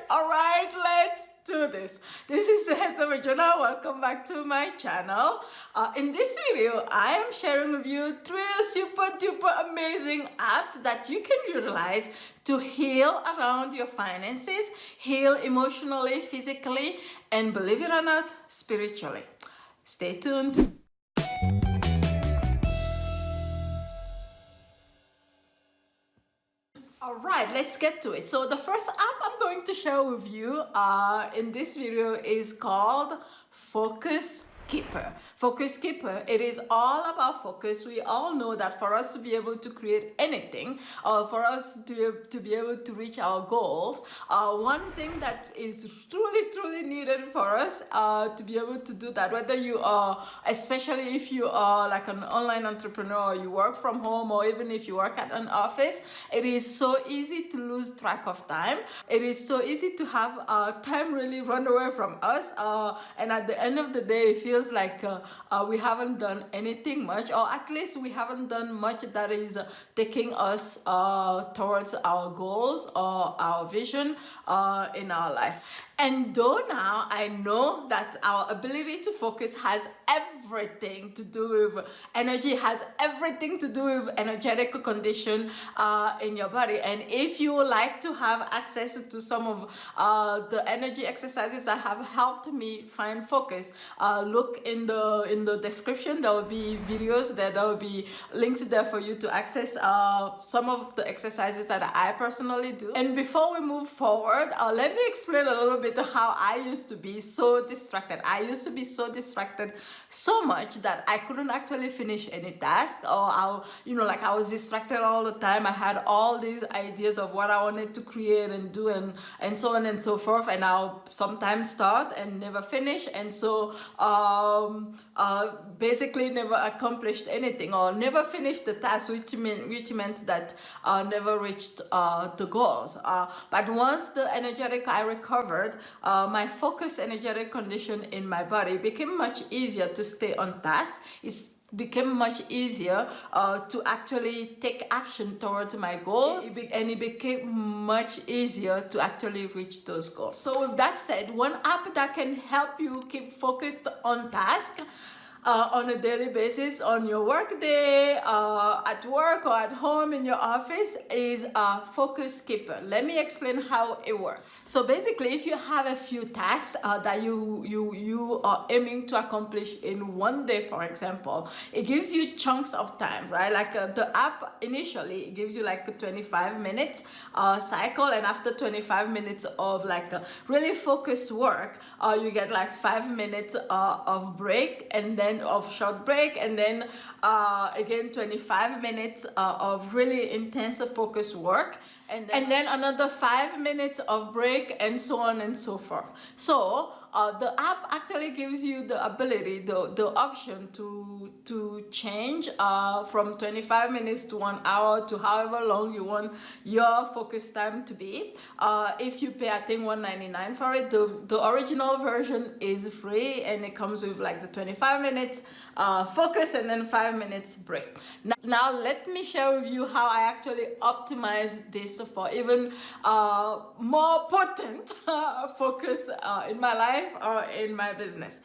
All right, let's do this. This is Dihessa Bodjona. Welcome back to my channel. In this video, I am sharing with you 3 super duper amazing apps that you can utilize to heal around your finances, heal emotionally, physically, and believe it or not, spiritually. Stay tuned. All right, let's get to it. So the first app I'm going to share with you in this video is called Focus Keeper. Focus Keeper, it is all about focus. We all know that for us to be able to create anything, or for us to be able to reach our goals, one thing that is truly needed for us to be able to do that, whether you are, especially if you are like an online entrepreneur, or you work from home, or even if you work at an office, it is so easy to lose track of time. It is so easy to have time really run away from us, and at the end of the day, it feels like we haven't done anything much, or at least we haven't done much that is taking us towards our goals or our vision in our life. And though now I know that our ability to focus has everything to do with energy, has everything to do with energetic condition in your body. And if you would like to have access to some of the energy exercises that have helped me find focus, look in the description. There will be videos there. There will be links there for you to access some of the exercises that I personally do. And before we move forward, let me explain a little bit how I used to be so distracted. I used to be so distracted so much that I couldn't actually finish any task, or I was distracted all the time. I had all these ideas of what I wanted to create and do and so on and so forth, and I'll sometimes start and never finish, and so basically never accomplished anything or never finished the task, which meant that I never reached the goals. But once the energetic I recovered, my focus energetic condition in my body became much easier to stay on task. It's became much easier to actually take action towards my goals, and it became much easier to actually reach those goals. So with that said, one app that can help you keep focused on task on a daily basis, on your work day, at work or at home in your office, is Focus Keeper. Let me explain how it works. So basically, if you have a few tasks that you are aiming to accomplish in one day, for example, it gives you chunks of time, right? Like the app initially, it gives you like a 25 minutes cycle, and after 25 minutes of like really focused work, you get like 5 minutes of break, and then of short break, and then again 25 minutes of really intense focused work, and then another 5 minutes of break, and so on and so forth. So the app actually gives you the ability, the option to change from 25 minutes to 1 hour to however long you want your focus time to be. If you pay, I think, $1.99 for it. The original version is free, and it comes with like the 25 minutes focus and then 5 minutes break. Now let me share with you how I actually optimize this for even more potent focus in my life or in my business.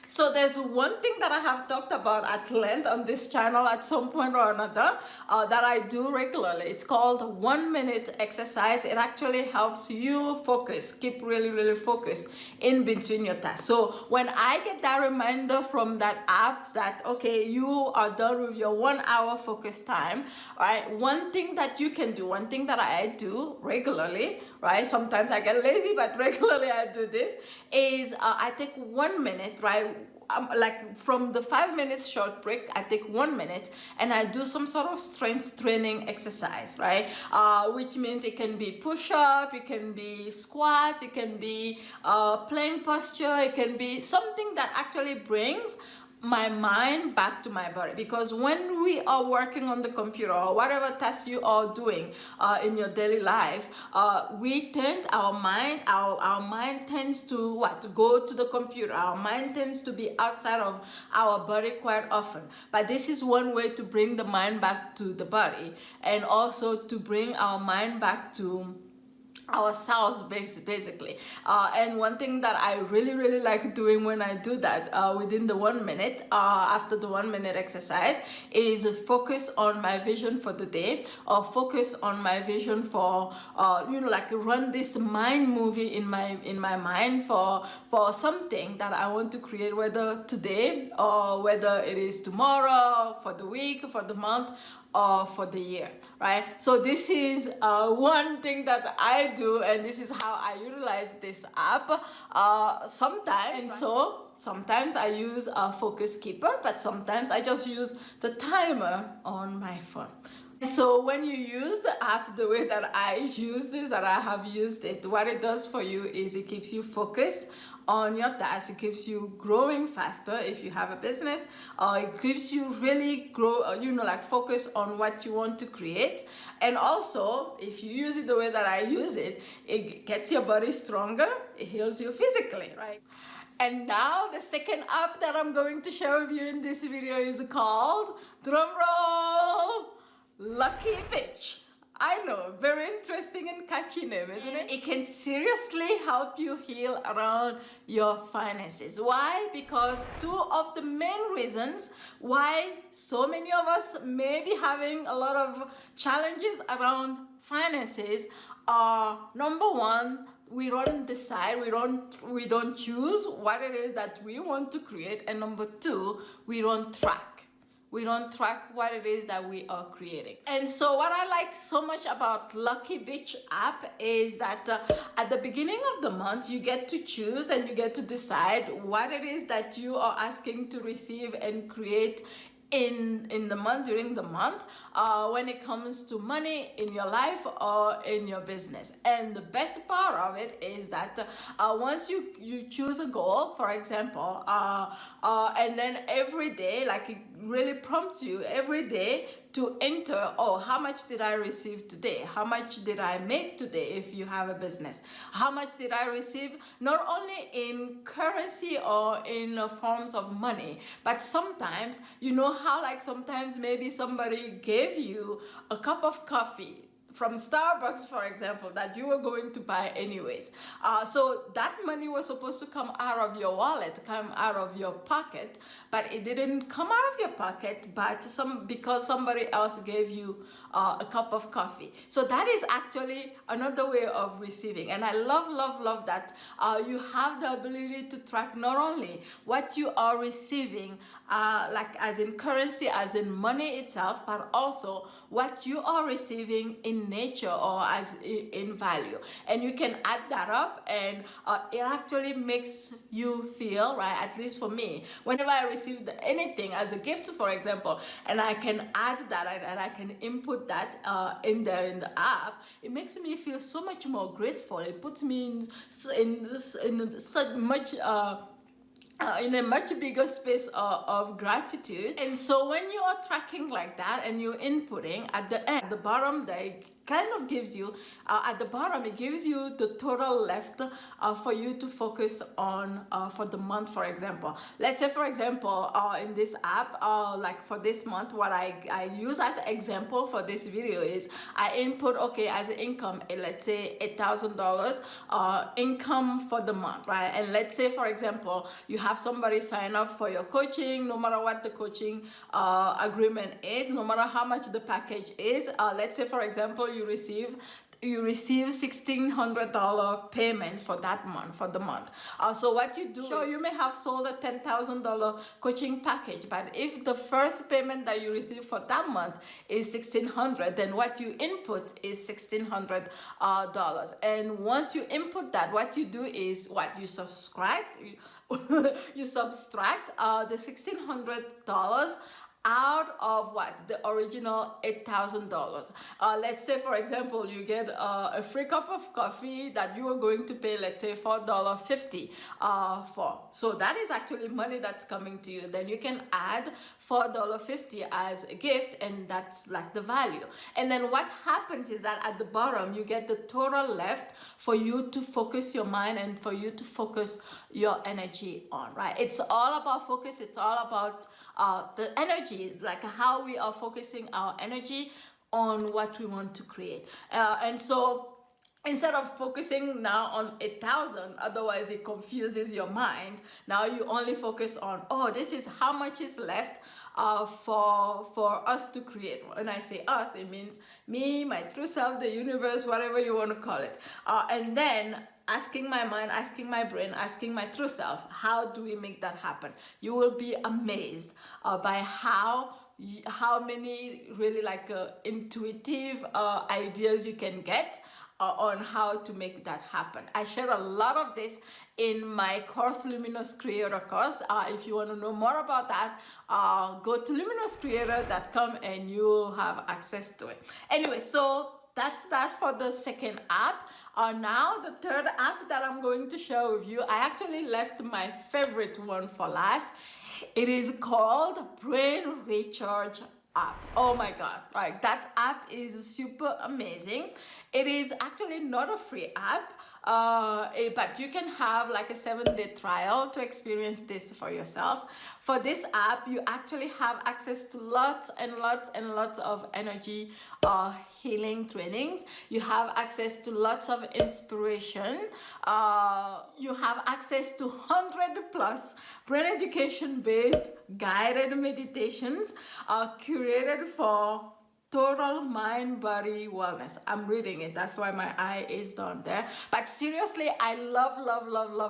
So there's one thing that I have talked about at length on this channel at some point or another that I do regularly. It's called 1 minute exercise. It actually helps you focus, keep really focused in between your tasks. So when I get that reminder from that app that, okay, you are done with your 1 hour focus time, right? One thing that you can do, one thing that I do regularly, right? Sometimes I get lazy, but regularly I do this, is I take 1 minute, right? Like from the 5 minutes short break, I take 1 minute and I do some sort of strength training exercise, right? Which means it can be push-up, it can be squats, it can be plank posture, it can be something that actually brings my mind back to my body. Because when we are working on the computer or whatever task you are doing in your daily life, we tend, our mind tends to go to the computer. Our mind tends to be outside of our body quite often. But this is one way to bring the mind back to the body, and also to bring our mind back to ourselves basically. And one thing that I really like doing when I do that within the 1 minute, after the 1 minute exercise, is focus on my vision for the day, or focus on my vision for like run this mind movie in my mind for something that I want to create, whether today or whether it is tomorrow, for the week, for the month, or for the year, right? So this is one thing that I do, and this is how I utilize this app sometimes. And so sometimes I use a focus keeper, but sometimes I just use the timer on my phone. So when you use the app the way that I use this, that I have used it, what it does for you is it keeps you focused on your task. It keeps you growing faster if you have a business. It keeps you really like focus on what you want to create. And also, if you use it the way that I use it, it gets your body stronger. It heals you physically, right? And now the second app that I'm going to share with you in this video is called, drumroll, Lucky Bitch. I know, very interesting and catchy name, isn't it? It can seriously help you heal around your finances. Why? Because two of the main reasons why so many of us may be having a lot of challenges around finances are, number one, we don't decide, we don't choose what it is that we want to create, and number two, we don't track. We don't track what it is that we are creating. And so what I like so much about Lucky Bitch app is that at the beginning of the month, you get to choose and you get to decide what it is that you are asking to receive and create in the month, during the month, when it comes to money in your life or in your business. And the best part of it is that once you choose a goal, for example, and then every day, like it really prompts you every day to enter, oh, how much did I receive today? How much did I make today if you have a business? How much did I receive, not only in currency or in forms of money, but sometimes, you know how like sometimes maybe somebody gave you a cup of coffee from Starbucks, for example, that you were going to buy anyways. So that money was supposed to come out of your wallet, come out of your pocket, but it didn't come out of your pocket, but because somebody else gave you a cup of coffee. So that is actually another way of receiving. And I love that you have the ability to track not only what you are receiving, like as in currency, as in money itself, but also what you are receiving in nature or as in value. And you can add that up, and it actually makes you feel, right, at least for me, whenever I receive anything as a gift, for example, and I can add that and I can input that in there in the app, it makes me feel so much more grateful. It puts me in such much in a much bigger space of gratitude. And so when you are tracking like that and you're inputting, at the end, at the bottom, they kind of gives you, at the bottom, it gives you the total left for you to focus on for the month, for example. Let's say, for example, in this app, like for this month, what I use as an example for this video is I input, okay, as an income, let's say $8,000 income for the month, right? And let's say, for example, you have somebody sign up for your coaching, no matter what the coaching agreement is, no matter how much the package is. Let's say, for example, you receive $1,600 payment for that month, for the month. So what you do, sure, you may have sold a $10,000 coaching package, but if the first payment that you receive for that month is $1,600, then what you input is $1,600. And once you input that, what you do is you subtract you subtract the $1,600 out of what? The original $8,000. Let's say, for example, you get a free cup of coffee that you are going to pay, let's say, $4.50 for. So that is actually money that's coming to you. Then you can add $4.50 as a gift, and that's like the value. And then what happens is that at the bottom, you get the total left for you to focus your mind and for you to focus your energy on, right? It's all about focus. It's all about the energy, like how we are focusing our energy on what we want to create. And so instead of focusing now on 8,000, otherwise it confuses your mind. Now you only focus on, oh, this is how much is left for us to create. When I say us, it means me, my true self, the universe, whatever you want to call it. And then asking my mind, asking my brain, asking my true self, how do we make that happen? You will be amazed by how many really like intuitive ideas you can get on how to make that happen. I share a lot of this in my course, Luminous Creator course. If you want to know more about that, go to luminouscreator.com and you'll have access to it. Anyway, so that's that for the second app. Now the third app that I'm going to share with you, I actually left my favorite one for last. It is called Brain Recharge app. Oh my god, like that app is super amazing. It is actually not a free app, but you can have like a 7-day trial to experience this for yourself. For this app, you actually have access to lots and lots and lots of energy healing trainings. You have access to lots of inspiration. You have access to 100 plus brain education based guided meditations curated for total mind body wellness. I'm reading it, that's why my eye is down there. But seriously, I love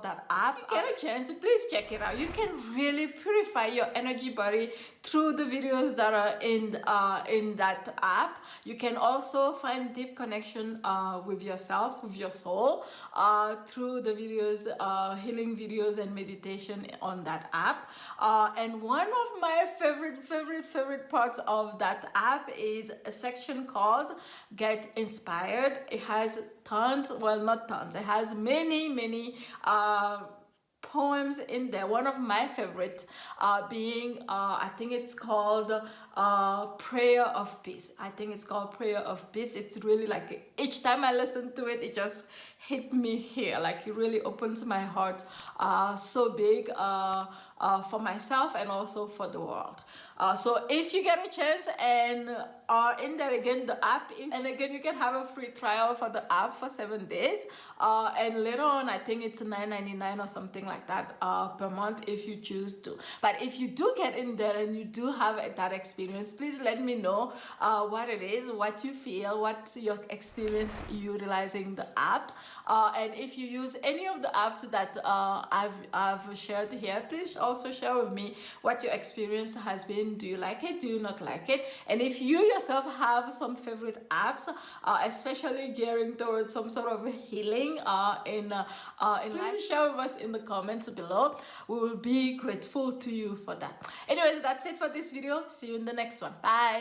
that app. If you get a chance, please check it out. You can really purify your energy body through the videos that are in that app. You can also find deep connection with yourself, with your soul, through the videos, healing videos and meditation on that app. And one of my favorite parts of that app is a section called Get Inspired. It has tons, well, not tons, it has many poems in there. One of my favorites being I think it's called Prayer of Peace. I think it's called Prayer of Peace. It's really like, each time I listen to it, it just hit me here. Like it really opens my heart so big for myself and also for the world. So if you get a chance, and in there again, the app is, and again, you can have a free trial for the app for 7 days. And later on, I think it's $9.99 or something like that per month if you choose to. But if you do get in there and you do have that experience, please let me know what it is, what you feel, what's your experience utilizing the app. And if you use any of the apps that I've shared here, please also share with me what your experience has been. Do you like it? Do you not like it? And if you yourself have some favorite apps, especially gearing towards some sort of healing in life, share with us in the comments below. We will be grateful to you for that. Anyways, that's it for this video. See you in the next one. Bye.